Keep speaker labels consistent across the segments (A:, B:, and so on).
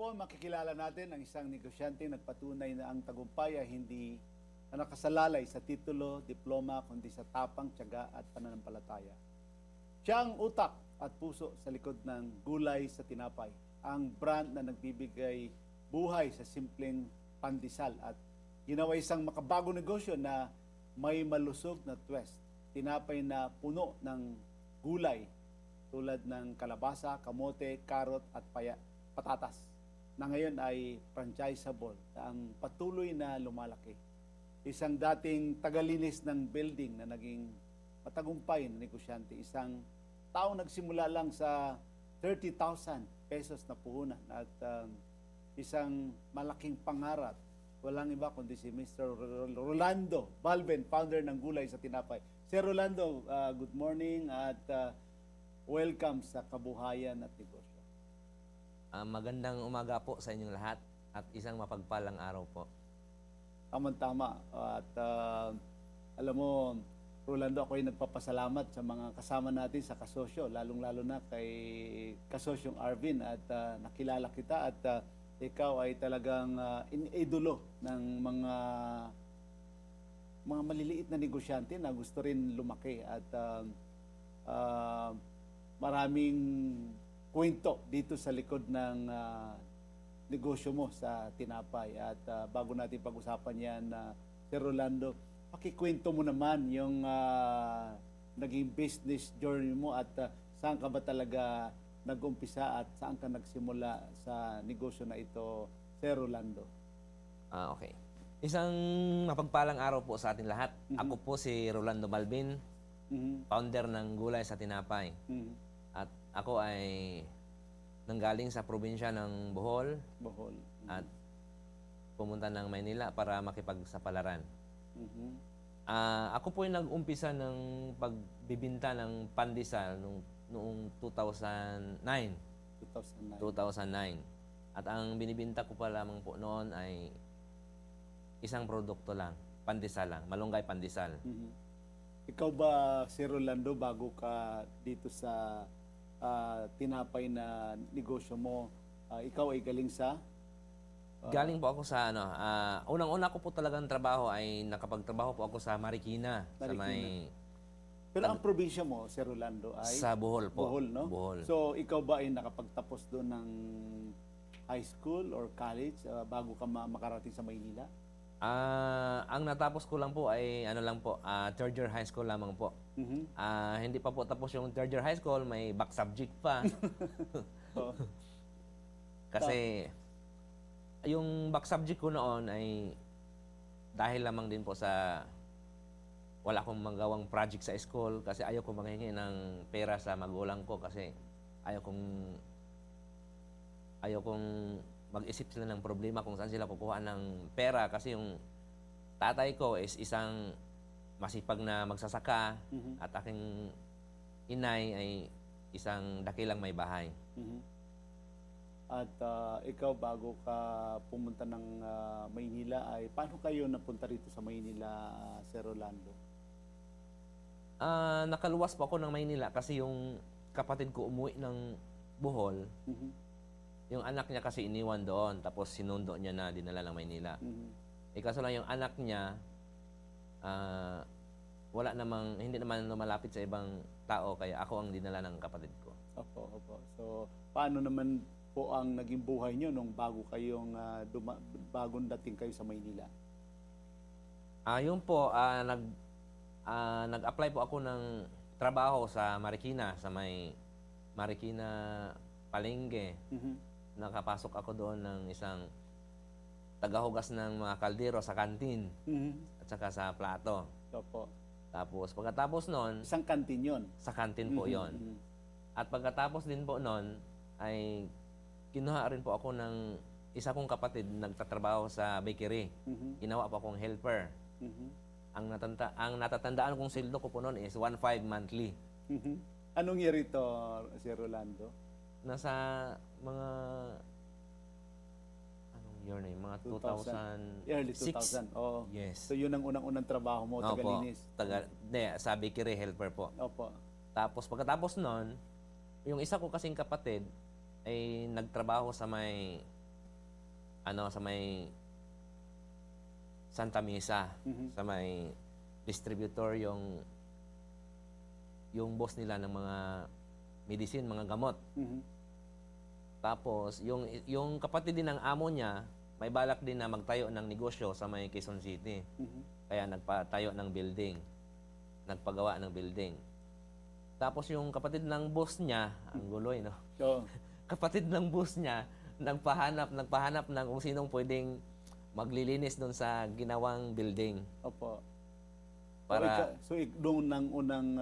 A: po, makikilala natin ang isang negosyante nagpatunay na ang tagumpay ay hindi na nakasalalay sa titulo, diploma, kundi sa tapang, tiyaga at pananampalataya. Siya ang utak at puso sa likod ng Gulay sa Tinapay, ang brand na nagbibigay buhay sa simpleng pandesal at ginawa isang makabagong negosyo na may malusog na twist. Tinapay na puno ng gulay tulad ng kalabasa, kamote, karot at patatas na ngayon ay franchisable na ang patuloy na lumalaki. Isang dating tagalinis ng building na naging matagumpay na negosyante. Isang taong nagsimula lang sa 30,000 pesos na puhunan at isang malaking pangarap. Walang iba kundi si Mr. Rolando Balben, founder ng Gulay sa Tinapay. Sir Rolando, good morning at welcome sa Kabuhayan at Negosyo.
B: Magandang umaga po sa inyong lahat at isang mapagpalang araw po.
A: Tama-tama. At alam mo, Rolando, ako ay nagpapasalamat sa mga kasama natin sa kasosyo, lalong-lalo na kay kasosyong Arvin at nakilala kita at ikaw ay talagang iniidolo ng mga maliliit na negosyante na gusto rin lumaki at maraming kwento dito sa likod ng negosyo mo sa tinapay. At bago natin pag-usapan yan, Sir Rolando, pakikwento mo naman yung naging business journey mo at saan ka ba talaga nag-umpisa at saan ka nagsimula sa negosyo na ito, Sir Rolando?
B: Okay. Isang mapagpalang araw po sa ating lahat. Ako po si Rolando Balbin, founder ng Gulay sa Tinapay. At ako ay nanggaling sa probinsya ng Bohol. At pumunta ng Maynila para makipagsapalaran. Ako po ay nag-umpisa ng pagbibinta ng pandesal noong 2009. At ang binibinta ko pa lamang po noon ay isang produkto lang, pandesal lang, malunggay pandesal.
A: Ikaw ba, Sir Rolando, bago ka dito sa tinapay na negosyo mo, ikaw ay galing sa?
B: Galing po ako sa unang-una ko po talagang trabaho ay nakapagtrabaho po ako sa Marikina. Sa may...
A: Pero ang probinsya mo, Sir Rolando, ay?
B: Sa Bohol po.
A: Bohol, no?
B: Bohol.
A: So, ikaw ba ay nakapagtapos doon ng high school or college bago ka makarating sa Maynila?
B: Ang natapos ko lang po ay third year high school lamang po. Hindi pa po tapos yung third year high school, may back subject pa. Kasi yung back subject ko noon ay dahil lamang din po sa wala akong magawang project sa school kasi ayaw kong manghingi ng pera sa magulang ko kasi ayaw kong mag-isip sila ng problema kung saan sila kukuha ng pera kasi yung tatay ko is isang masipag na magsasaka at aking inay ay isang dakilang may bahay.
A: At ikaw bago ka pumunta ng Maynila ay paano kayo napunta rito sa Maynila, Sir Rolando?
B: Nakaluwas po ako ng Maynila kasi yung kapatid ko umuwi ng Bohol. Yung anak niya kasi iniwan doon, tapos sinundo niya na dinala ng Maynila. Kaso lang yung anak niya, hindi naman lumalapit sa ibang tao, kaya ako ang dinala ng kapatid ko.
A: Opo. So, paano naman po ang naging buhay niyo nung bagong dating kayo sa Maynila?
B: Yun po, nag-apply po ako ng trabaho sa Marikina, sa may Marikina Palengke. Nakapasok ako doon ng isang tagahugas ng mga kaldero sa kantin at saka sa plato.
A: Opo.
B: Tapos pagkatapos noon,
A: Isang kantin yun?
B: sa kantin po yon. At pagkatapos din po noon, ay kinuha rin po ako ng isa kong kapatid nagtatrabaho sa bakery. Ginawa po akong helper. Ang natatandaan kong sweldo ko po noon is 1.5 monthly.
A: Anong year ito, Sir Rolando?
B: Nasa mga year na yun? Mga 2006.
A: Early 2000. Oh.
B: Yes.
A: So yun ang unang-unang trabaho mo, tagalinis?
B: Sa bakery helper po.
A: Opo.
B: Tapos pagkatapos noon, yung isa ko kasing kapatid ay nagtrabaho sa may sa may Santa Mesa,
A: Mhm.
B: sa may distributor yung boss nila ng mga medicine, mga gamot.
A: Mhm.
B: Tapos yung kapatid din ng amo niya, may balak din na magtayo ng negosyo sa may Quezon City.
A: Mhm.
B: Kaya nagpatayo ng building, nagpagawa ng building. Tapos yung kapatid ng boss niya, ang guloy, no?
A: So,
B: Kapatid ng boss niya, nagpahanap ng kung sinong pwedeng maglilinis doon sa ginawang building.
A: opo.
B: Para,
A: Doon nang unang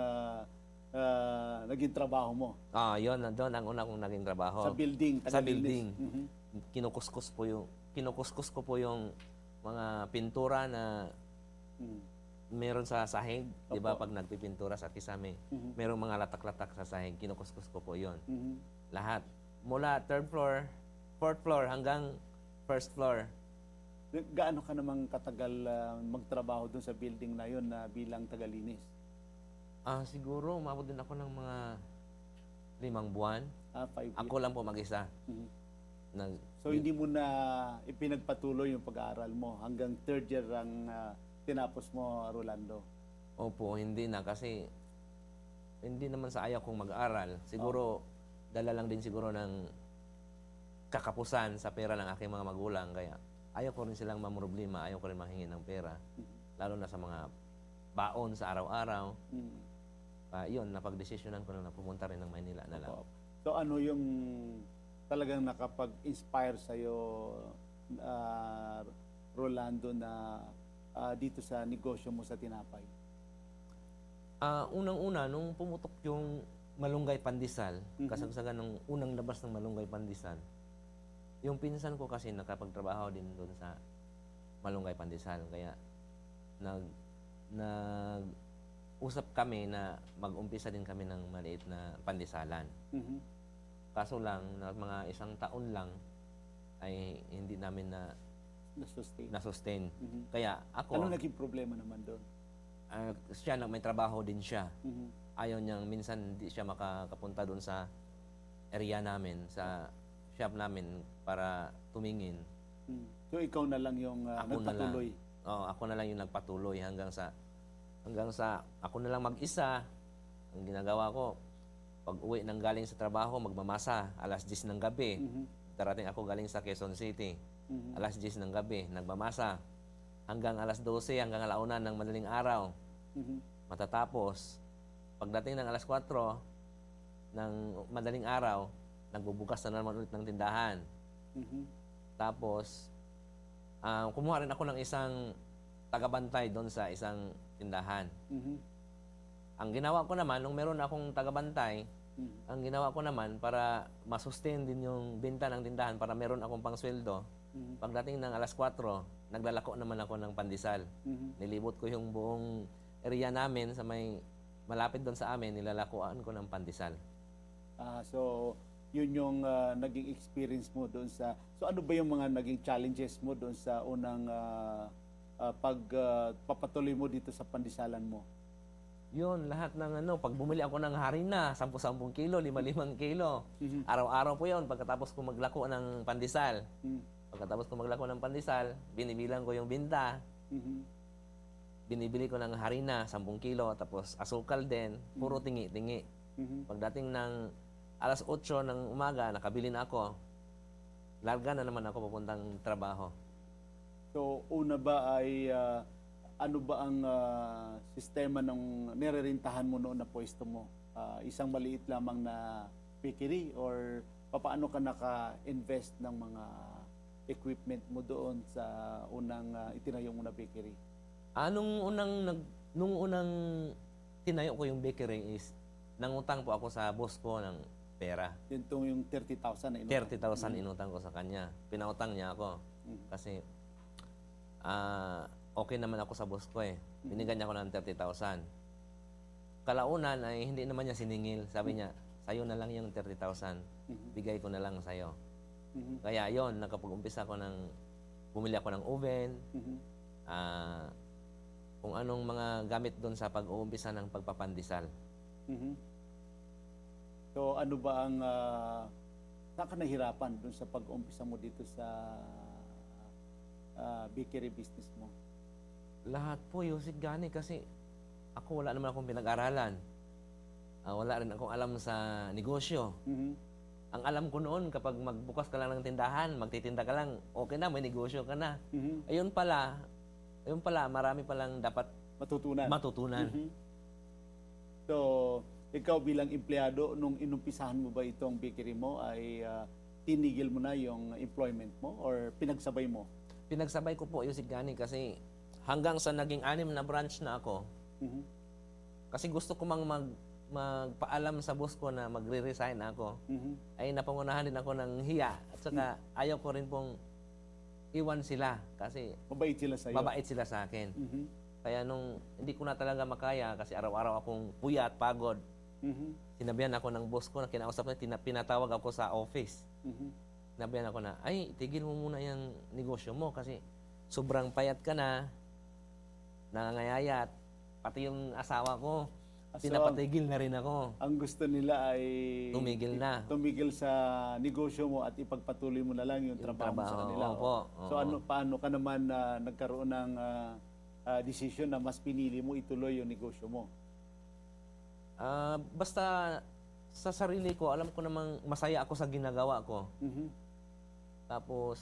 A: naging trabaho mo
B: yun, doon ang una kong naging trabaho.
A: sa building,
B: Sa
A: taga-linis.
B: building.
A: Mhm.
B: Kinukuskus ko po yung mga pintura na
A: Mhm.
B: meron sa sahig. Di ba
A: Opo.
B: pag nagpipintura sa kisame,
A: Mhm.
B: merong mga latak-latak sa sahig, kinukuskus ko po yun.
A: Mhm.
B: Lahat. Mula third floor, fourth floor hanggang first floor.
A: Gaano ka namang katagal magtrabaho doon sa building na yon na bilang tagalinis?
B: Siguro umabot din ako ng mga 5 buwan.
A: 5 years.
B: Ako lang po mag-isa.
A: Mhm.
B: Nag,
A: So hindi mo na ipinagpatuloy yung pag-aaral mo hanggang third year ang tinapos mo, Rolando?
B: Opo, hindi na kasi hindi naman sa ayaw kong mag-aral. Siguro, dala lang din siguro ng kakapusan sa pera ng aking mga magulang. Kaya ayaw ko rin silang mamroblema, ayaw ko rin mahingi ng pera. Lalo na sa mga baon sa araw-araw.
A: Mhm.
B: Yun, napag-desisyonan ko na pumunta rin ng Maynila na lang.
A: Opo. So ano yung talagang nakapag-inspire sa'yo, Rolando, na dito sa negosyo mo sa tinapay?
B: Unang-una, nung pumutok yung Malunggay Pandesal,
A: Mhm.
B: kasagsagan ng unang labas ng Malunggay Pandesal, yung pinsan ko kasi nakapagtrabaho din doon sa Malunggay Pandesal. Kaya usap kami na mag-umpisa din kami ng maliit na pandesalan.
A: Mhm.
B: Kaso lang, na mga 1 taon lang, ay hindi namin
A: Na-sustain.
B: na-sustain.
A: Mhm.
B: Kaya ako,
A: Ano naging problema naman doon?
B: siya, may trabaho din siya.
A: Mhm.
B: Ayaw niyang, minsan hindi siya makakapunta doon sa area namin, sa shop namin para tumingin.
A: Mhm. So ikaw na lang yung
B: Ako na lang.
A: nagpatuloy?
B: Ako na lang yung nagpatuloy hanggang sa ako na lang mag-isa. Ang ginagawa ko, pag uwi ng galing sa trabaho, magmamasa, 10:00 ng gabi.
A: Mhm.
B: Darating ako galing sa Quezon City,
A: Mhm.
B: 10:00 ng gabi, nagmamasa. Hanggang 12:00, hanggang 1:00 ng madaling araw.
A: Mhm.
B: Matatapos, pagdating ng 4:00 ng madaling araw, nagbubukas na naman ulit ng tindahan.
A: Mhm.
B: Tapos, kumuha rin ako ng isang tagabantay doon sa isang tindahan.
A: Mhm.
B: Ang ginawa ko naman, nung meron akong tagabantay,
A: Mhm.
B: ang ginawa ko naman para masustain din yung benta ng tindahan, para meron akong pangsweldo,
A: Mhm.
B: pagdating ng 4:00, naglalako naman ako ng pandesal.
A: Mhm.
B: Nilibot ko yung buong area namin sa may malapit doon sa amin, nilalakuan ko ng pandesal.
A: So yun yung naging experience mo doon sa... So ano ba yung mga naging challenges mo doon sa unang pagpapatuloy mo dito sa pandesalan mo?
B: Yun, lahat ng pag bumili ako ng harina, 10-10 kilo, 5-5 kilo.
A: Mhm.
B: Araw-araw po yun, pagkatapos ko maglako ng pandesal.
A: Mhm.
B: Pagkatapos ko maglako ng pandesal, binibilang ko yung binta.
A: Mhm.
B: Binibili ko ng harina, 10 kilo, tapos asukal din, puro tingi-tingi.
A: Mhm.
B: Pagdating ng 8:00 ng umaga, nakabili na ako. Larga na naman ako papuntang trabaho.
A: So una ba ay ano ba ang sistema ng nirerentahan mo noon na pwesto mo? Isang maliit lamang na bakery, or papaano ka naka-invest ng mga equipment mo doon sa unang itinayo mo na bakery?
B: Nung unang tinayo ko yung bakery is nangutang po ako sa boss ko ng pera.
A: Yun tong yung 30,000 na
B: 30,000 inutang ko sa kanya. Pinautang niya ako. Kasi okay naman ako sa boss ko eh. Binigyan niya ako ng 30,000. Kalaunan ay hindi naman niya siningil. Sabi niya, sayo na lang yung 30,000. Bigay ko na lang sa'yo.
A: Mhm.
B: Kaya yon, nakapag-umpisa ko bumili ako ng oven,
A: Mhm.
B: kung anong mga gamit doon sa pag-uumpisa ng pagpapandesal.
A: Mhm. So ano ba ang saan ka nahirapan doon sa pag-umpisa mo dito sa bakery business mo?
B: Lahat po, Yusik Gani, kasi ako wala naman akong pinag-aralan. Wala rin akong alam sa negosyo.
A: Mhm.
B: Ang alam ko noon, kapag magbukas ka lang ng tindahan, magtitinda ka lang, okay na, may negosyo ka na.
A: Mhm.
B: Ayun pala, marami palang dapat
A: Matutunan.
B: matutunan.
A: Mhm. So, ikaw bilang empleyado, nung inumpisahan mo ba itong bakery mo, ay tinigil mo na yung employment mo or pinagsabay mo?
B: Pinagsabay ko po, Yusik Gani, kasi hanggang sa naging 6 na branch na ako,
A: Mhm.
B: kasi gusto ko magpaalam sa boss ko na magre-resign ako,
A: Mhm.
B: ay napangunahan din ako ng hiya. At saka ayaw ko rin pong iwan sila kasi
A: Mabait sila sa'yo.
B: mabait sila sa akin.
A: Mhm.
B: Kaya nung hindi ko na talaga makaya kasi araw-araw akong puyat, pagod,
A: Mhm.
B: sinabihan ako ng boss ko na kinausap na, pinatawag ako sa office.
A: Mhm.
B: Sinabihan ako na, ay, tigil mo muna yung negosyo mo kasi sobrang payat ka na, nangangayayat, pati yung asawa ko,
A: So,
B: pinapatigil na rin ako.
A: ang gusto nila ay
B: Tumigil na.
A: tumigil sa negosyo mo at ipagpatuloy mo na lang yung trabaho mo sa kanila.
B: Opo,
A: So
B: oo.
A: paano ka naman nagkaroon ng decision na mas pinili mo ituloy yung negosyo mo?
B: Basta sa sarili ko, alam ko namang masaya ako sa ginagawa ko.
A: Mhm.
B: Tapos,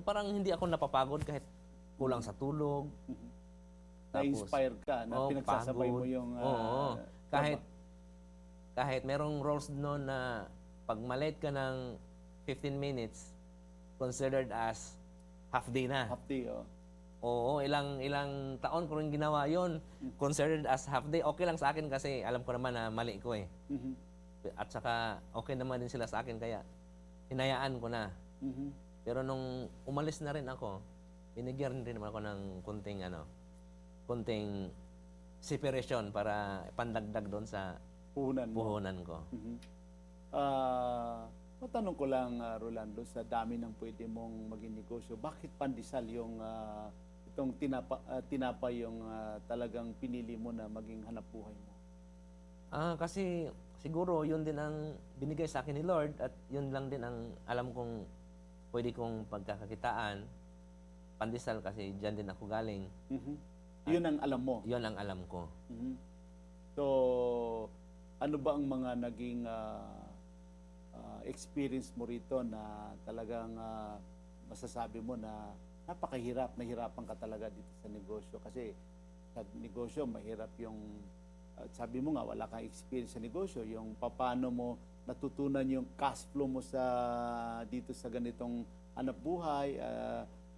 B: parang hindi ako napapagod kahit kulang sa tulog.
A: Mhm.
B: Tapos,
A: Na-inspire ka na pinagsasabay mo
B: pagod.
A: yung
B: Oo. Kahit merong rules noon na pag malate ka ng 15 minutes, considered as half day na.
A: half day, oh.
B: Oo, ilang taon ko rin ginawa yon, considered as half day. Okay lang sa akin kasi alam ko naman na mali ko eh.
A: Mhm.
B: At saka okay naman din sila sa akin kaya hinayaan ko na.
A: Mhm.
B: Pero nung umalis na rin ako, binigyan rin naman ako ng konting separation para pandagdag doon sa
A: Puhunan mo.
B: puhunan ko.
A: Mhm. Matanong ko lang, Rolando, sa dami ng pwede mong maging negosyo, bakit pandesal yung itong tinapa yung talagang pinili mo na maging hanap buhay mo?
B: Kasi siguro yun din ang binigay sa akin ni Lord at yun lang din ang alam kong pwede kong pagkakakitaan. Pandesal kasi dyan din ako galing.
A: Mhm. Yun ang alam mo.
B: Yun ang alam ko.
A: Mhm. So, ano ba ang mga naging experience mo rito na talagang masasabi mo na nahirapan ka talaga dito sa negosyo? Kasi sa negosyo, mahirap yung, sabi mo nga, wala kang experience sa negosyo, yung paano mo natutunan yung cash flow mo dito sa ganitong hanap buhay,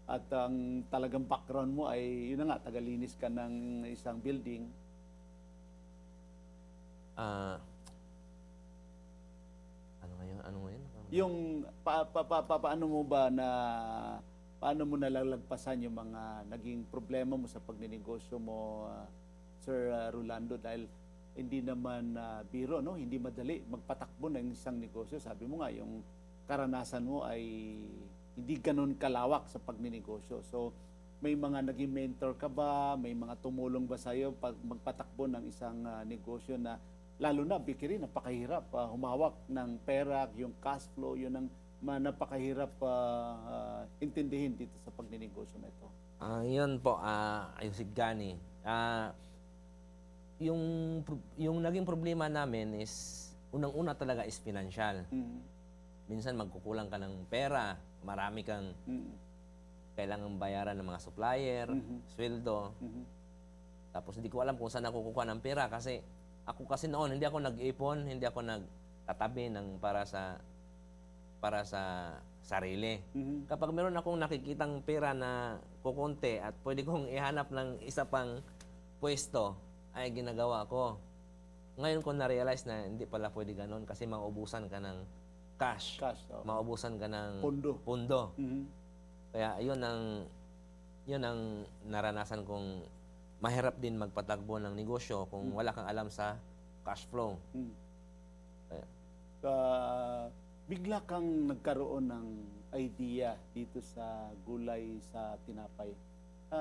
A: at ang talagang background mo ay, yun na nga, tagalinis ka ng isang building.
B: Ano ngayon?
A: Yung paano mo ba paano mo nalalagpasan yung mga naging problema mo sa pagninegosyo mo, Sir Rolando, dahil hindi naman biro, no? Hindi madali magpatakbo ng isang negosyo. Sabi mo nga, yung karanasan mo ay hindi ganun kalawak sa pagninegosyo. So, may mga naging mentor ka ba? May mga tumulong ba sa'yo pag magpatakbo ng isang negosyo na lalo na bakery, napakahirap humawak ng pera, yung cash flow, yun ang napakahirap intindihin dito sa pagninegosyo na ito.
B: Yun po, Ayusig Gani. Yung naging problema namin is, unang-una talaga is financial.
A: Mhm.
B: Minsan magkukulang ka ng pera, marami kang
A: Mhm.
B: kailangang bayaran ng mga supplier, sweldo.
A: Mhm.
B: Tapos hindi ko alam kung saan ako kukuha ng pera kasi ako kasi noon hindi ako nag-ipon, hindi ako nagtatabi ng para sa sarili.
A: Mhm.
B: Kapag meron akong nakikitang pera na kukunti at pwede kong ihanap ng isa pang pwesto, ay ginagawa ko. Ngayon ko na-realize na hindi pala pwede ganun kasi maubusan ka ng cash. Maubusan ka ng pondo.
A: Mhm.
B: Kaya yun ang naranasan kong mahirap din magpatakbo ng negosyo kung wala kang alam sa cash flow.
A: Mhm.
B: Kaya,
A: Bigla kang nagkaroon ng idea dito sa gulay sa tinapay.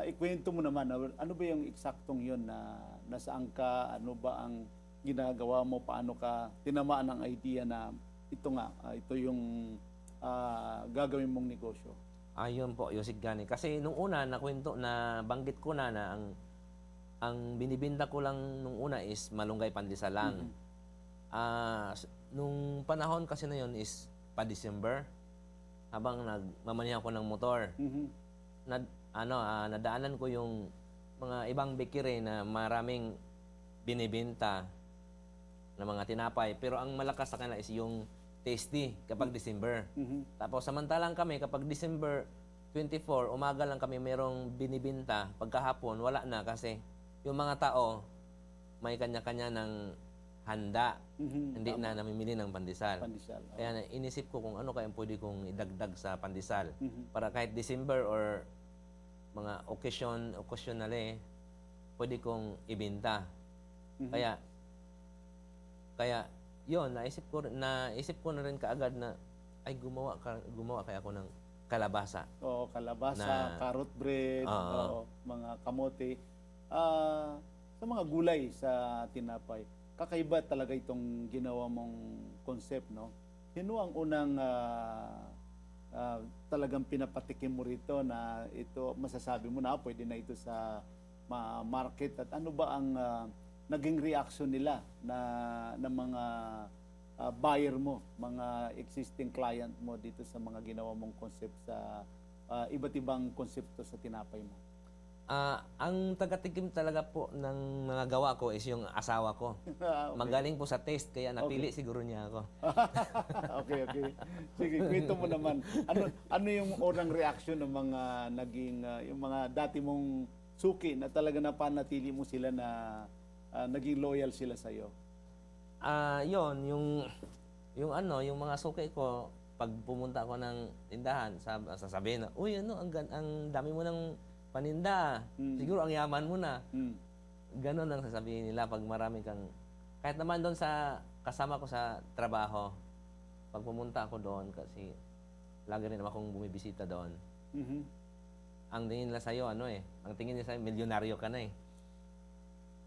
A: Ikwento mo naman, ano ba yung eksaktong yun na nasaan ka, ano ba ang ginagawa mo, paano ka tinamaan ng idea na ito yung gagawin mong negosyo?
B: Ayun po, Yusig Gani. Kasi nung una, nakwento na banggit ko na ang binibinta ko lang nung una is malunggay pandesal lang. Nung panahon kasi na yun is pa-December, habang nagmamanihan ko ng motor,
A: Mhm.
B: nadaanan ko yung mga ibang bakery na maraming binibenta na mga tinapay. Pero ang malakas sa kanila is yung tasty kapag December.
A: Mhm.
B: Tapos samantalang kami kapag December 24, umaga lang kami merong binibinta. Pagkahapon, wala na kasi yung mga tao may kanya-kanya ng handa.
A: Mhm.
B: Hindi na namimili ng pandesal.
A: Pandesal.
B: Kaya inisip ko kung ano kaya pwede kong idagdag sa pandesal.
A: Mhm.
B: Para kahit December or mga occasionally, pwede kong ibinta.
A: Mhm.
B: Kaya yun, naisip ko na rin kaagad na ay gumawa kaya ako ng kalabasa.
A: Oo, kalabasa,
B: Na-
A: carrot bread,
B: Oo.
A: oo, mga kamote. Sa mga gulay sa tinapay, kakaiba talaga itong ginawa mong concept, no? Sino ang unang talagang pinapatikim mo rito na ito, masasabi mo na pwede na ito sa market, at ano ba ang naging reaction nila ng mga buyer mo, mga existing client mo dito sa mga ginawa mong concept sa iba't ibang konsepto sa tinapay mo?
B: Ang tagatikim talaga po ng mga gawa ko is yung asawa ko.
A: Okay.
B: Magaling po sa taste, kaya napili siguro niya ako.
A: Okay, okay. Sige, kwento mo naman. Ano yung unang reaction ng mga naging, yung mga dati mong suki na talaga napanatili mo sila na naging loyal sila sa iyo?
B: Yon, yung mga suki ko, pag pumunta ako ng tindahan, sasabihin na, uy, ang dami mo ng paninda. Siguro ang yaman mo na.
A: Mm.
B: Ganon ang sasabihin nila pag marami kang... Kahit naman doon sa kasama ko sa trabaho, pag pumunta ako doon, kasi lagi rin naman akong bumibisita doon,
A: Mhm.
B: ang tingin nila sa'yo, ang tingin nila sa'yo, milyonaryo ka na eh.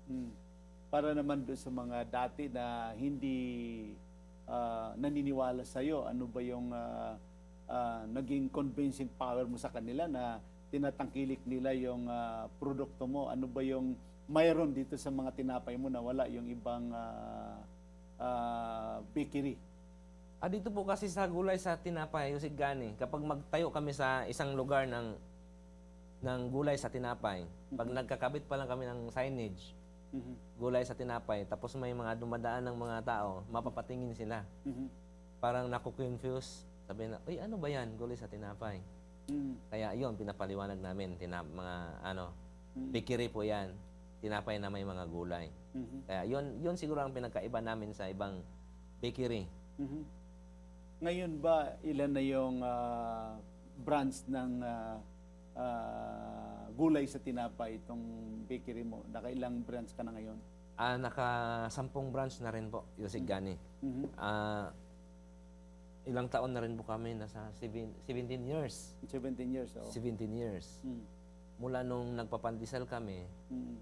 A: Mm. Para naman doon sa mga dati na hindi naniniwala sa iyo, ano ba yung naging convincing power mo sa kanila na tinatangkilik nila yung produkto mo? Ano ba yung mayroon dito sa mga tinapay mo na wala yung ibang bakery?
B: Dito po kasi sa gulay sa tinapay, Yusig Gani, kapag magtayo kami sa isang lugar ng gulay sa tinapay, pag nagkakabit pa lang kami ng signage,
A: Mhm.
B: gulay sa tinapay, tapos may mga dumadaan ng mga tao, mapapatingin sila.
A: Mhm.
B: Parang naku-confuse. Sabi na, uy, ano ba yan? Gulay sa tinapay.
A: Mhm.
B: Kaya yun, pinapaliwanag namin. Bakery po yan. Tinapay na may mga gulay.
A: Mhm.
B: Kaya yun siguro ang pinagkaiba namin sa ibang bakery.
A: Mhm. Ngayon ba, ilan na yung branch ng gulay sa tinapay itong bakery mo? Nakailang branch ka na ngayon?
B: Naka-10 branch na rin po, Yusig Gani.
A: Mhm.
B: Ilang taon na rin po kami, nasa 17 years.
A: 17 years, oh.
B: 17 years.
A: Mm.
B: Mula nung nagpapandesal kami,
A: Mm.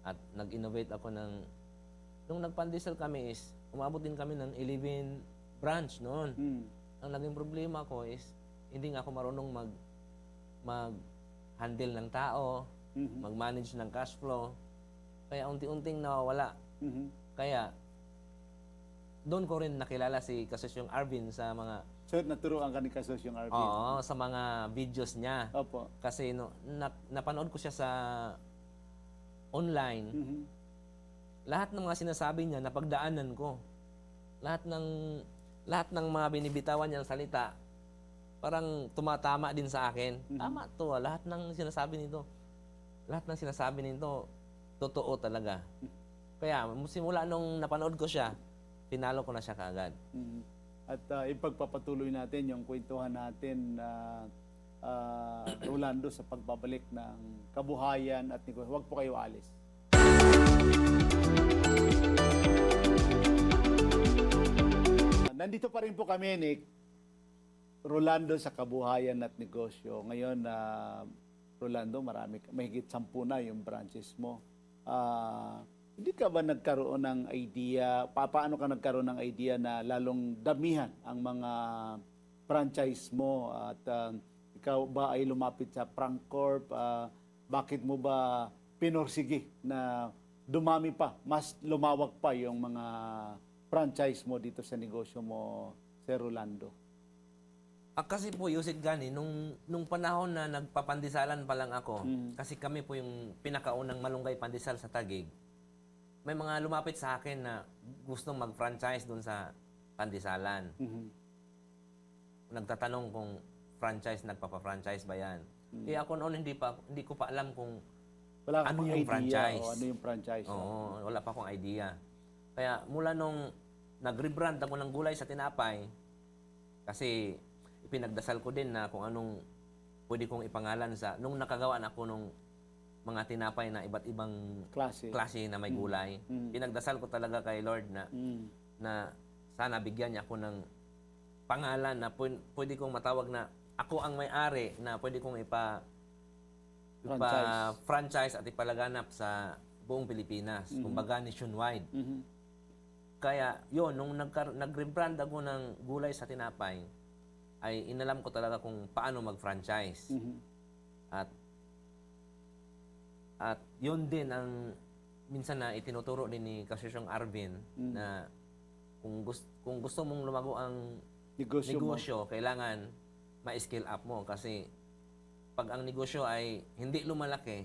B: at nag-innovate ako nung nagpandesal kami is, umabot din kami ng 11 branch noon.
A: Mm.
B: Ang naging problema ko is, hindi nga ako marunong mag-handle ng tao,
A: Mhm.
B: mag-manage ng cash flow. Kaya unti-unting nawawala.
A: Mhm.
B: Kaya, doon ko rin nakilala si Kasosyong Arvin sa mga,
A: So, naturuan ka ni Kasosyong Arvin?
B: sa mga videos niya.
A: Opo.
B: Kasi napanood ko siya sa online,
A: Mhm.
B: lahat ng mga sinasabi niya napagdaanan ko. Lahat ng mga binibitawan niyang salita parang tumatama din sa akin. Tama to, lahat ng sinasabi nito totoo talaga. Kaya simula nung napanood ko siya, pinalo ko na siya kaagad.
A: Mhm. At ipagpapatuloy natin yung kwentuhan natin Rolando sa pagbabalik ng kabuhayan at negosyo. Huwag po kayo alis. Nandito pa rin po kami, Nick. Rolando sa kabuhayan at negosyo. Ngayon, Rolando, mahigit 10 na yung branches mo. Hindi ka ba nagkaroon ng idea, paano ka nagkaroon ng idea na lalong damihan ang mga franchise mo at ikaw ba ay lumapit sa Prangcorp? Bakit mo ba pinorsige na dumami pa, mas lumawak pa yung mga franchise mo dito sa negosyo mo, Sir Rolando?
B: Kasi po, Yusek Gani, nung panahon na nagpapandisalan pa lang ako, kasi kami po yung pinakaunang malunggay pandesal sa Taguig, may mga lumapit sa akin na gustong mag-franchise doon sa pandisalan. Nagtatanong kung nagpapa-franchise ba yan. Eh ako noon hindi ko pa alam kung
A: Wala ka
B: ano
A: pang
B: yung
A: idea
B: franchise.
A: o ano yung franchise?
B: Oo, wala pa akong idea. Kaya mula nung nag-rebrand ako ng gulay sa tinapay, kasi ipinagdasal ko din na kung anong pwede kong ipangalan nung nakagawa na ako nung mga tinapay na iba't ibang klase na may gulay. Pinagdasal ko talaga kay Lord na sana bigyan niya ako ng pangalan na pwede kong matawag na ako ang may-ari, na pwede kong franchise at ipalaganap sa buong Pilipinas. Kumbaga nationwide. Kaya yun, nung nag-rebrand ako ng gulay sa tinapay, ay inalam ko talaga kung paano mag-franchise. At yun din ang minsan na itinuturo din ni Kasyong Arvin na kung gusto mong lumago ang negosyo, kailangan ma-scale up mo. Kasi pag ang negosyo ay hindi lumalaki,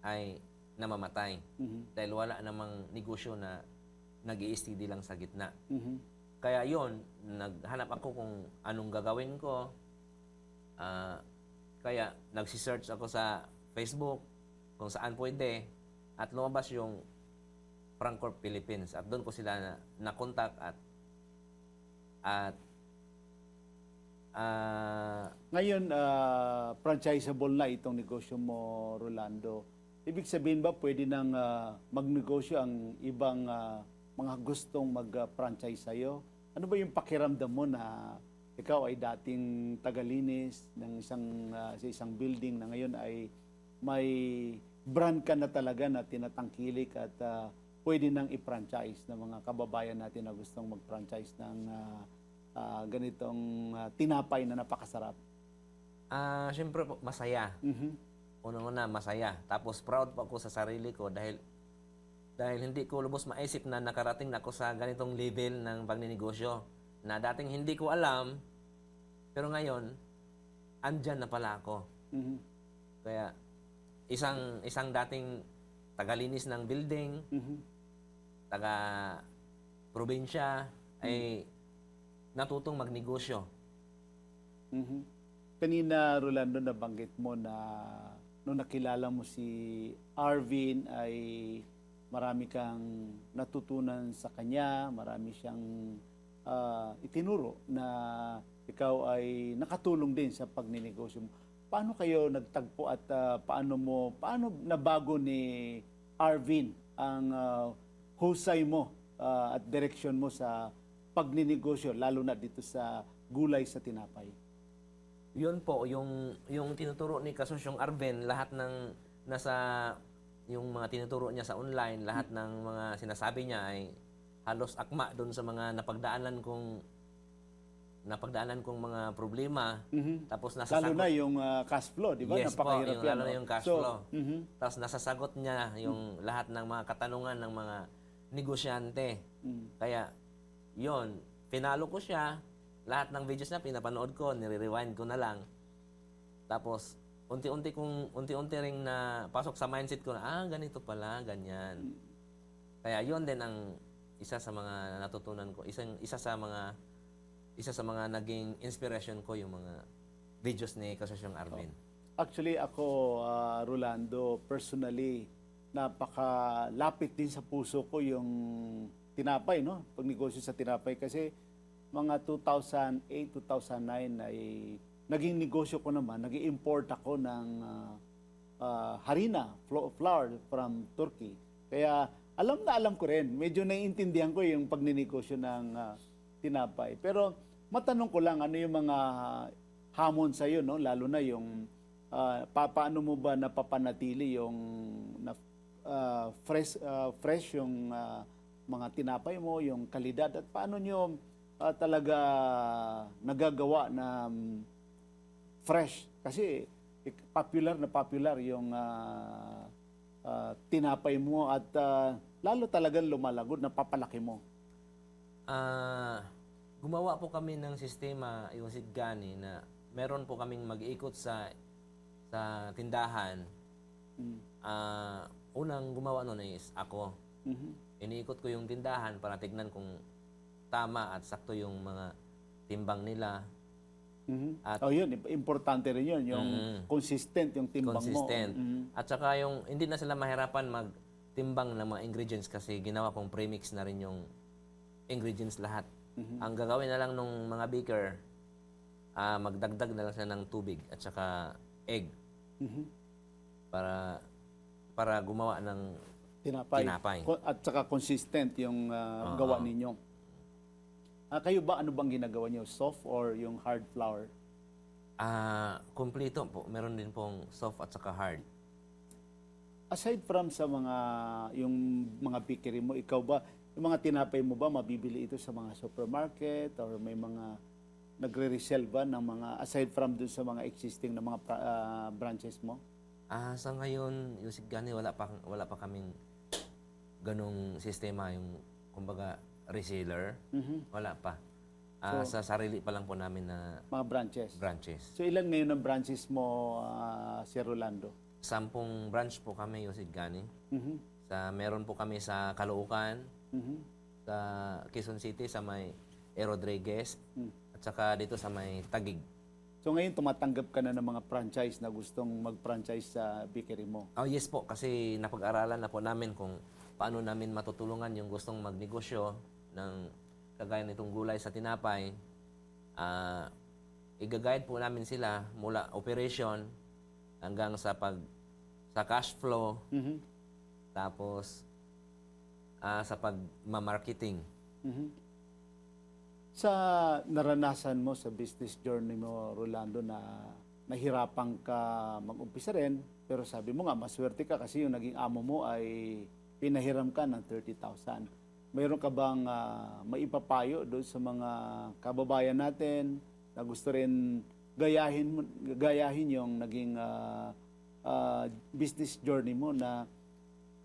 B: ay namamatay. Dahil wala namang negosyo na nag-i-steady lang sa gitna. Kaya yon, naghanap ako kung anong gagawin ko. Kaya nagsisearch ako sa Facebook kung saan pwede, at lumabas yung Prangcorp Philippines, at doon ko sila na-contact
A: Ngayon, franchisable na itong negosyo mo, Rolando. Ibig sabihin ba pwede nang magnegosyo ang ibang mga gustong mag-franchise sa'yo? Ano ba yung pakiramdam mo na ikaw ay dating tagalinis ng sa isang building na ngayon ay may brand ka na talaga na tinatangkilik at pwede nang i-franchise ng mga kababayan natin na gustong mag-franchise ng ganitong tinapay na napakasarap?
B: Siyempre po, masaya. Unang-una, masaya. Tapos proud po ako sa sarili ko dahil hindi ko lubos maisip na nakarating na ako sa ganitong level ng pagninegosyo na dating hindi ko alam, pero ngayon, andyan na pala ako. Kaya, isang dating tagalinis ng building, taga-probinsya, ay natutong magnegosyo.
A: Kanina, Rolando, nabanggit mo na nung nakilala mo si Arvin ay marami kang natutunan sa kanya, marami siyang itinuro na ikaw ay nakatulong din sa pagninegosyo mo. Paano kayo nagtagpo at paano nabago ni Arvin ang husay mo at direksyon mo sa pagninegosyo, lalo na dito sa gulay sa tinapay?
B: Yun po, yung tinuturo ni Kasosyong Arvin, lahat ng yung mga tinuturo niya sa online, lahat ng mga sinasabi niya ay halos akma doon sa mga napagdaanan kong mga problema. Tapos
A: Lalo na yung cash flow, di ba?
B: Yes
A: Napakahirap
B: po,
A: yan.
B: lalo na yung cash flow. Tapos nasasagot niya yung lahat ng mga katanungan ng mga negosyante. Kaya, yon, pinalo ko siya. Lahat ng videos niya, pinapanood ko, nire-rewind ko na lang. Tapos, unti-unti ring na pasok sa mindset ko na, ganito pala, ganyan. Kaya yon din ang isa sa mga natutunan ko. Isa sa mga naging inspiration ko, yung mga videos ni Kasosyong Arvin.
A: Actually, ako, Rolando, personally, napakalapit din sa puso ko yung tinapay, no? Pagnegosyo sa tinapay. Kasi mga 2008, 2009 ay naging negosyo ko naman. Nag-import ako ng harina, flour from Turkey. Kaya alam ko rin. Medyo naiintindihan ko yung pagninegosyo ng tinapay. Pero matanong ko lang, ano yung mga hamon sa iyo, no? Lalo na yung paano mo ba napapanatili yung fresh yung mga tinapay mo, yung kalidad, at paano nyo talaga nagagawa na fresh. Kasi popular na popular yung tinapay mo at lalo talagang lumalagod, napapalaki mo.
B: Gumawa po kami ng sistema, yung Sigani, na meron po kaming mag-ikot sa tindahan. Unang gumawa nun is ako. Iniikot ko yung tindahan para tignan kung tama at sakto yung mga timbang nila. At
A: Yun, importante rin yun, yung consistent yung timbang
B: consistent.
A: mo.
B: At saka yung hindi na sila mahirapan magtimbang ng mga ingredients kasi ginawa kong premix na rin yung ingredients lahat. Ang gagawin na lang nung mga baker, magdagdag na lang sila ng tubig at saka egg para gumawa ng tinapay.
A: At saka consistent yung gawa ninyo. Kayo ba, ano bang ginagawa nyo? Soft or yung hard flour?
B: Kompleto po. Meron din pong soft at saka hard.
A: Aside from sa yung mga bakery mo, ikaw ba, yung mga tinapay mo ba, mabibili ito sa mga supermarket or may mga nagre-resell ba ng mga, aside from dun sa mga existing na mga branches mo?
B: Sa ngayon, yung Sigani, wala pa kaming ganong sistema, yung kumbaga reseller. Wala pa. Sa sarili pa lang po namin na
A: Mga branches. So ilan ngayon ang branches mo, Sir Rolando?
B: 10 branch po kami, yung Sigani. Meron po kami sa Caloocan, sa Quezon City, sa may Rodriguez, at saka dito sa may Taguig.
A: So ngayon tumatanggap ka na ng mga franchise na gustong mag-franchise sa bakery mo?
B: Yes po, kasi napag-aralan na po namin kung paano namin matutulungan yung gustong magnegosyo ng kagaya nitong gulay sa tinapay. I-guide po namin sila mula operation hanggang sa cash flow, tapos sa pagmamarketing.
A: Sa naranasan mo sa business journey mo, Rolando, na nahirapan ka mag-umpisa rin, pero sabi mo nga, maswerte ka kasi yung naging amo mo ay pinahiram ka ng 30,000. Mayroon ka bang maipapayo doon sa mga kababayan natin na gusto rin gayahin yung naging business journey mo na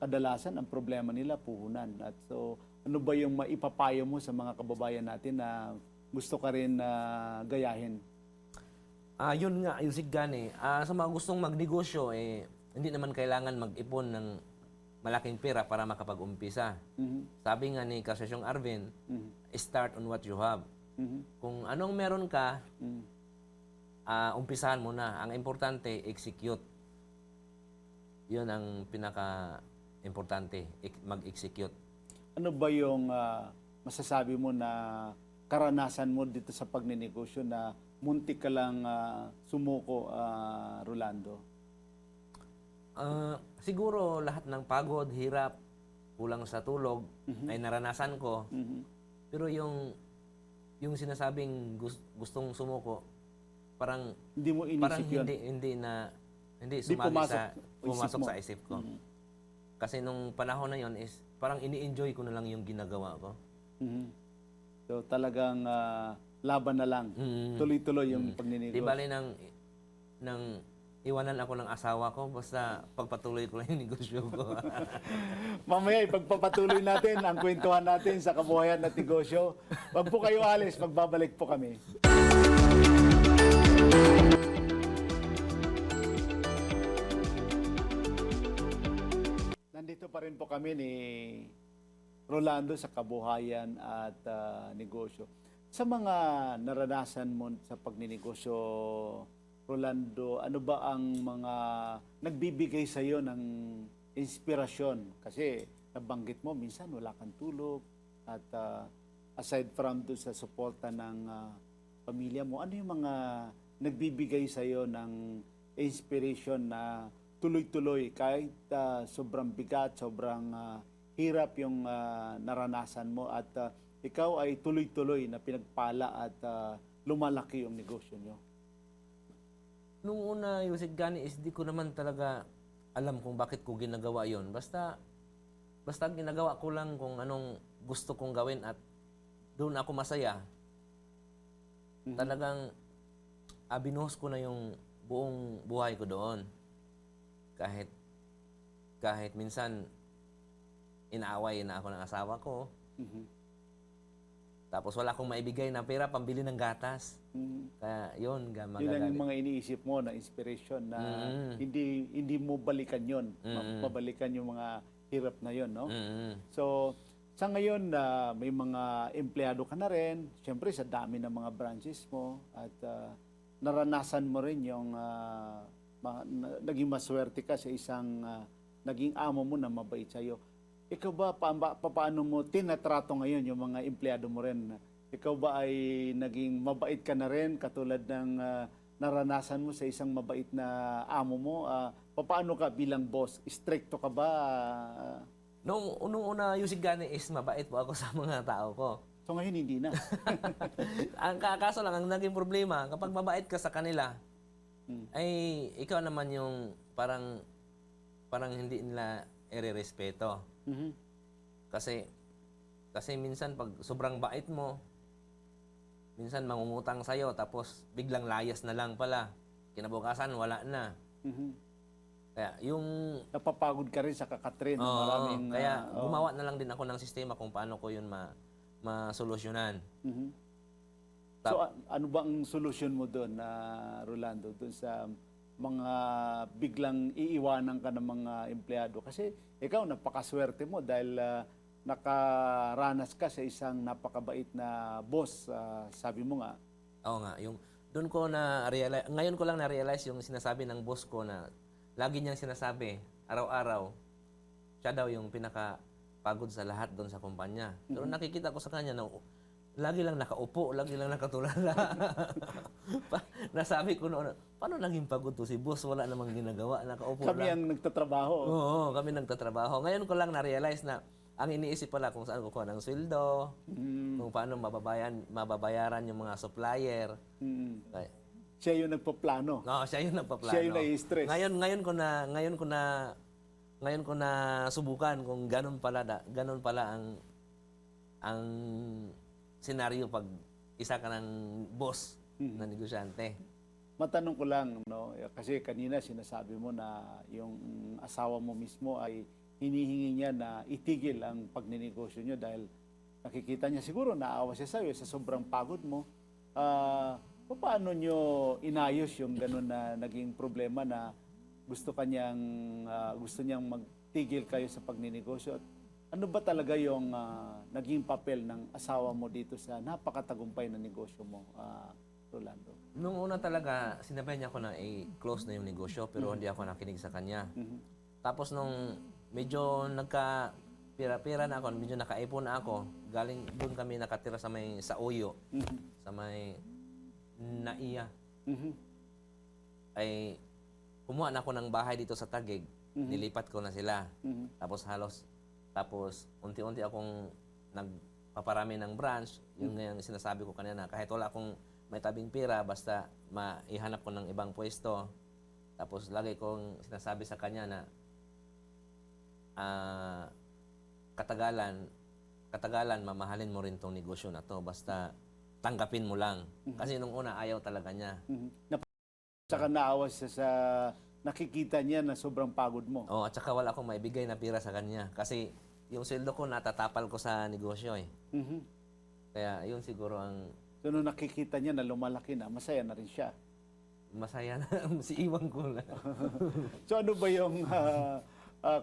A: kadalasan ang problema nila puhunan? At so, ano ba yung maipapayo mo sa mga kababayan natin na gusto ka rin gayahin?
B: Yun nga, yung Sigani. Sa mga gustong magnegosyo, hindi naman kailangan mag-ipon ng malaking pera para makapag-umpisa. Sabi nga ni Kasesyong Arvin, start on what you have. Kung anong meron ka, umpisahan mo na. Ang importante, execute. Yun ang pinaka-importante, mag-execute.
A: Ano ba yung masasabi mo na karanasan mo dito sa pagninegosyo na muntik ka lang sumuko, Rolando?
B: Siguro lahat ng pagod, hirap, kulang sa tulog ay naranasan ko. Pero yung sinasabing gustong sumuko, parang
A: Hindi mo
B: parang
A: inisip yun?
B: hindi pumasok
A: mo.
B: sa isip ko. Kasi nung panahon na yon is parang ini-enjoy ko na lang yung ginagawa ko.
A: So talagang laban na lang. Tuloy-tuloy yung pagninegosyo.
B: Di bali nang iwanan ako ng asawa ko, basta pagpatuloy ko lang yung negosyo ko.
A: Mamaya ipagpapatuloy natin ang kwentuhan natin sa kabuhayan at negosyo. Wag po kayo alis, magbabalik po kami. Nandito pa rin po kami ni Rolando sa kabuhayan at negosyo. Sa mga naranasan mo sa pagninegosyo, Rolando, ano ba ang mga nagbibigay sa iyo ng inspirasyon? Kasi nabanggit mo, minsan wala kang tulog at aside from doon sa suporta ng pamilya mo, ano yung mga nagbibigay sa iyo ng inspiration na tuloy-tuloy kahit sobrang bigat, sobrang hirap yung naranasan mo at ikaw ay tuloy-tuloy na pinagpala at lumalaki yung negosyo nyo?
B: Nung una, yung Sigani is di ko naman talaga alam kung bakit ko ginagawa yon. Basta ginagawa ko lang kung anong gusto kong gawin at doon ako masaya. Talagang binuhos ko na yung buong buhay ko doon. Kahit minsan inaaway na ako ng asawa ko.
A: Mhm.
B: Tapos wala akong maibigay na pera pambili ng gatas.
A: Mhm.
B: Kaya yun,
A: Yun ang
B: magagalit.
A: mga iniisip mo na inspiration na
B: Mm.
A: hindi mo balikan yon,
B: Mm.
A: mabalikan yung mga hirap na yon, no?
B: Mm.
A: So, sa ngayon na may mga empleyado ka na rin, siyempre sa dami ng mga branches mo at naranasan mo rin yung naging maswerte ka sa isang naging amo mo na mabait sa'yo. Ikaw ba, paano mo tinatrato ngayon yung mga empleyado mo rin? Ikaw ba ay naging mabait ka na rin katulad ng naranasan mo sa isang mabait na amo mo? Paano ka bilang boss? Stricto ka ba?
B: Nung una, Yusig Gani is mabait po ako sa mga tao ko.
A: So ngayon hindi na.
B: Ang kaso lang, ang naging problema, kapag mabait ka sa kanila, ay ikaw naman yung parang hindi nila irerespeto.
A: Mhm.
B: Kasi minsan pag sobrang bait mo, minsan mangungutang sa'yo, tapos biglang layas na lang pala. Kinabukasan, wala na.
A: Mhm.
B: Kaya yung...
A: Napapagod ka rin sa kakatrin.
B: Oo,
A: Maraming,
B: kaya gumawa na lang din ako ng sistema kung paano ko yun masolusyonan.
A: Mhm. So ano ba ang solusyon mo doon, Rolando, doon sa mga biglang iiwanan ka ng mga empleyado? Kasi ikaw, napakaswerte mo dahil nakaranas ka sa isang napakabait na boss. Sabi mo nga.
B: Oo nga, yung doon ko na-realize, ngayon ko lang na-realize yung sinasabi ng boss ko na lagi niyang sinasabi, araw-araw, siya daw yung pinakapagod sa lahat doon sa kumpanya. Pero nakikita ko sa kanya na lagi lang nakaupo, lagi lang nakatulala. Nasabi ko noon, paano naging pagod to si boss? Wala namang ginagawa, nakaupo
A: Kami
B: lang.
A: ang nagtatrabaho.
B: Oo, kami nagtatrabaho. Ngayon ko lang na-realize na ang iniisip pala kung saan kukuha ng sweldo, kung paano mababayaran yung mga supplier.
A: Mm.
B: Kaya-
A: Siya yung nagpaplano.
B: No, siya yung nagpaplano.
A: Siya yung nai-stress.
B: Ngayon ko na subukan kung ganun pala ang senaryo pag isa ka ng boss na negosyante.
A: Matanong ko lang, no? Kasi kanina sinasabi mo na yung asawa mo mismo ay hinihingi niya na itigil ang pagninegosyo niyo dahil nakikita niya siguro naawa siya sa'yo sa sobrang pagod mo. Paano niyo inayos yung gano'n na naging problema na gusto niyang magtigil kayo sa pagninegosyo? At ano ba talaga yung naging papel ng asawa mo dito sa napakatagumpay na negosyo mo, Rolando?
B: Nung una talaga, sinabi niya ako na i-close na yung negosyo pero hindi ako nakinig sa kanya. Tapos nung medyo nagka-pira-pira na ako, medyo nakaipon na ako, galing doon kami nakatira sa Uyo, sa may Naiya. Ay kumuha na ako ng bahay dito sa Taguig, nilipat ko na sila. Tapos unti-unti akong nagpaparami ng branch, yung sinasabi ko kanina, kahit wala akong may tabing pira, basta maihanap ko ng ibang pwesto. Tapos lagi kong sinasabi sa kanya na katagalan, mamahalin mo rin tong negosyo na to, basta tanggapin mo lang. Kasi nung una, ayaw talaga niya.
A: Saka naawa siya sa nakikita niya na sobrang pagod mo.
B: Oh, at saka wala akong maibigay na pira sa kanya. Kasi yung sweldo ko, natatapal ko sa negosyo eh. Kaya yun siguro ang
A: So nung nakikita niya na lumalaki na, masaya na rin siya.
B: masaya na. Si iwan ko na.
A: So ano ba yung,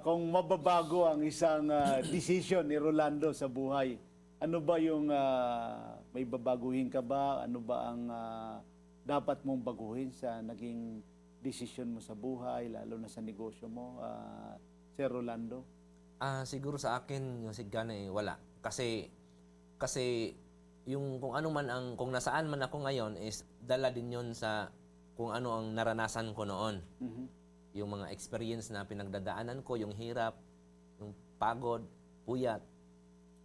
A: kung mababago ang isang decision ni Rolando sa buhay, ano ba yung may babaguhin ka ba? Ano ba ang dapat mong baguhin sa naging decision mo sa buhay, lalo na sa negosyo mo, Sir Rolando?
B: Siguro sa akin, yung sigana wala. Kasi yung kung nasaan man ako ngayon is dala din yon sa kung ano ang naranasan ko noon. Yung mga experience na pinagdadaanan ko, yung hirap, yung pagod, puyat.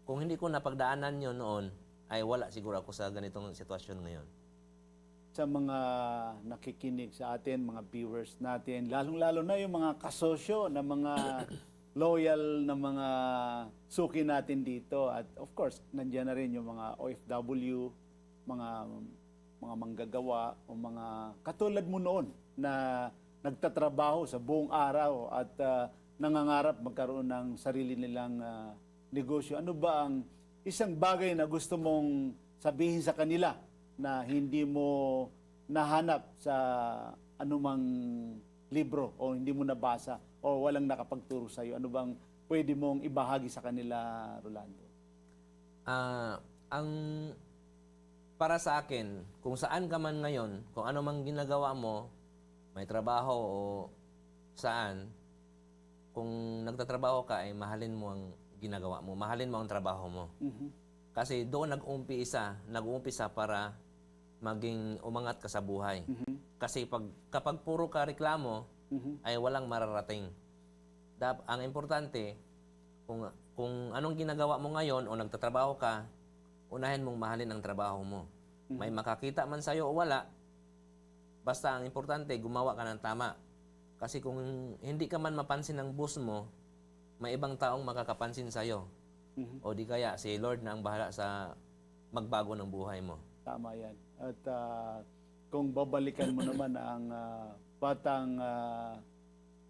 B: Kung hindi ko napagdaanan yon noon, ay wala siguro ako sa ganitong sitwasyon ngayon.
A: Sa mga nakikinig sa atin, mga viewers natin, lalong-lalo na yung mga kasosyo na mga loyal na mga suki natin dito. At of course, nandiyan na rin yung mga OFW, mga mga manggagawa o mga katulad mo noon na nagtatrabaho sa buong araw at nangangarap magkaroon ng sarili nilang negosyo. Ano ba ang isang bagay na gusto mong sabihin sa kanila na hindi mo nahanap sa anumang libro o hindi mo nabasa o walang nakapagturo sa iyo? Ano bang pwede mong ibahagi sa kanila, Rolando?
B: Ang para sa akin, kung saan ka man ngayon, kung ano mang ginagawa mo, may trabaho o saan, kung nagtatrabaho ka, ay mahalin mo ang ginagawa mo. Mahalin mo ang trabaho mo. Kasi doon nag-uumpisa para maging umangat ka sa buhay. Kasi kapag puro ka reklamo, ay walang mararating. Ang importante, kung anong ginagawa mo ngayon o nagtatrabaho ka, unahin mong mahalin ang trabaho mo. May makakita man sa'yo o wala, basta ang importante, gumawa ka ng tama. Kasi kung hindi ka man mapansin ng boss mo, may ibang taong makakapansin sa'yo. O di kaya si Lord na ang bahala sa magbago ng buhay mo.
A: Tama yan. At kung babalikan mo naman ang batang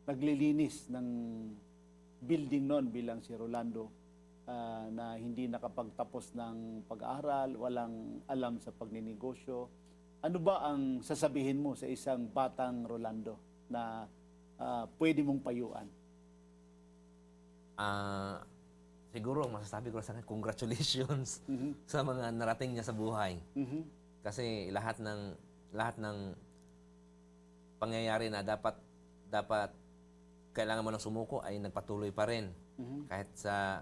A: naglilinis ng building noon bilang si Rolando, na hindi nakapagtapos ng pag-aaral, walang alam sa pagninegosyo. Ano ba ang sasabihin mo sa isang batang Rolando na pwede mong payuan?
B: Siguro masasabi ko sa kanya, congratulations sa mga narating niya sa buhay. Kasi lahat ng pangyayari na dapat kailangan mo ng sumuko ay nagpatuloy pa rin. Kahit sa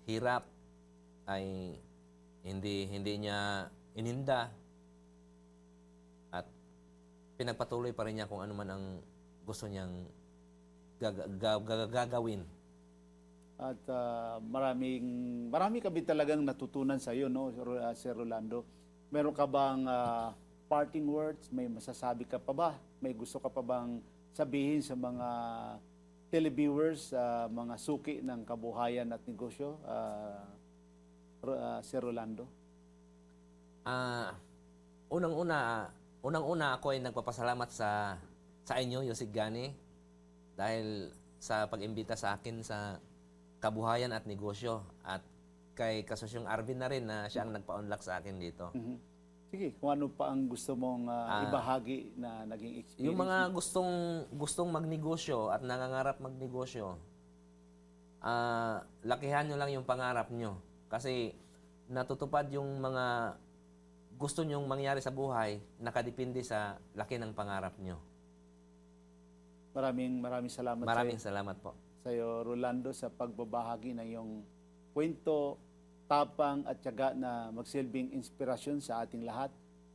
B: hirap ay hindi niya ininda at pinagpatuloy pa rin niya kung ano man ang gusto niyang gagawin.
A: At marami kami talagang natutunan sa iyo, no, Sir Rolando. Meron ka bang parting words? May masasabi ka pa ba? May gusto ka pa bang sabihin sa mga televiewers, mga suki ng kabuhayan at negosyo, Sir Rolando?
B: Unang-una ako ay nagpapasalamat sa inyo, Yusig Gani, dahil sa pag-imbita sa akin sa kabuhayan at negosyo, at kay Kasosyong Arvin na rin na siya ang nagpa-unlock sa akin dito.
A: Sige, kung ano pa ang gusto mong ibahagi na naging experience.
B: Yung mga gustong magnegosyo at nangangarap magnegosyo, lakihan nyo lang yung pangarap nyo. Kasi natutupad yung mga gusto nyong mangyari sa buhay, nakadepende sa laki ng pangarap nyo.
A: Maraming salamat.
B: Maraming salamat po
A: sa iyo, Rolando, sa pagbabahagi ng iyong kwento, tapang at tiyaga na magsilbing inspirasyon sa ating lahat.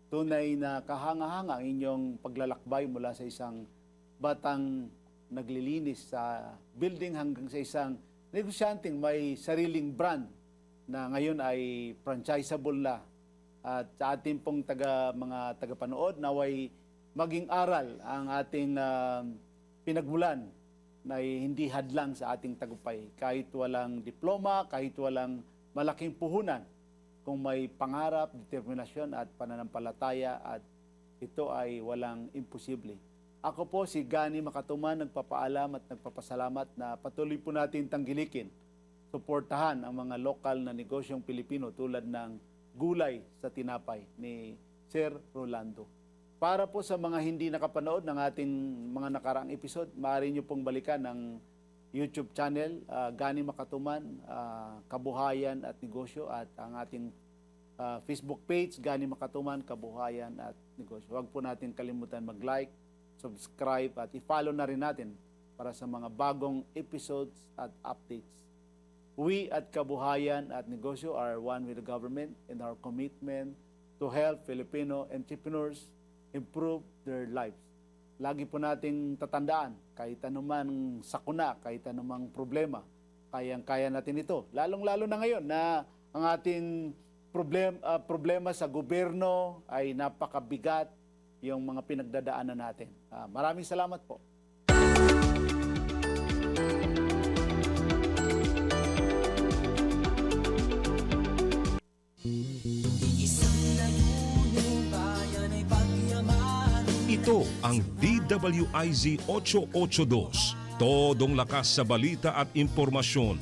A: Tunay na kahanga-hanga ang inyong paglalakbay mula sa isang batang naglilinis sa building hanggang sa isang negosyanteng may sariling brand na ngayon ay franchisable na. At sa ating pong mga tagapanood, naway maging aral ang ating pinagmulan na hindi hadlang sa ating tagumpay. Kahit walang diploma, kahit walang malaking puhunan, kung may pangarap, determinasyon at pananampalataya, at ito ay walang imposible. Ako po si Gani Makatuman, nagpapaalam at nagpapasalamat na patuloy po natin tanggilikin, suportahan ang mga lokal na negosyong Pilipino tulad ng gulay sa tinapay ni Sir Rolando. Para po sa mga hindi nakapanood ng ating mga nakaraang episode, maaari nyo pong balikan ang YouTube channel, Gani Makatuman, Kabuhayan at Negosyo, at ang ating Facebook page, Gani Makatuman, Kabuhayan at Negosyo. Huwag po natin kalimutan mag-like, subscribe at i-follow na rin natin para sa mga bagong episodes at updates. We at Kabuhayan at Negosyo are one with the government in our commitment to help Filipino entrepreneurs improve their lives. Lagi po nating tatandaan, kahit anumang sakuna, kahit anumang problema, kayang-kaya natin ito. Lalong-lalo na ngayon na ang ating problema sa gobyerno ay napakabigat, yung mga pinagdadaanan natin. Maraming salamat po.
C: Isang layuning bayan. Ito ang DWIZ 882. Todong lakas sa balita at impormasyon.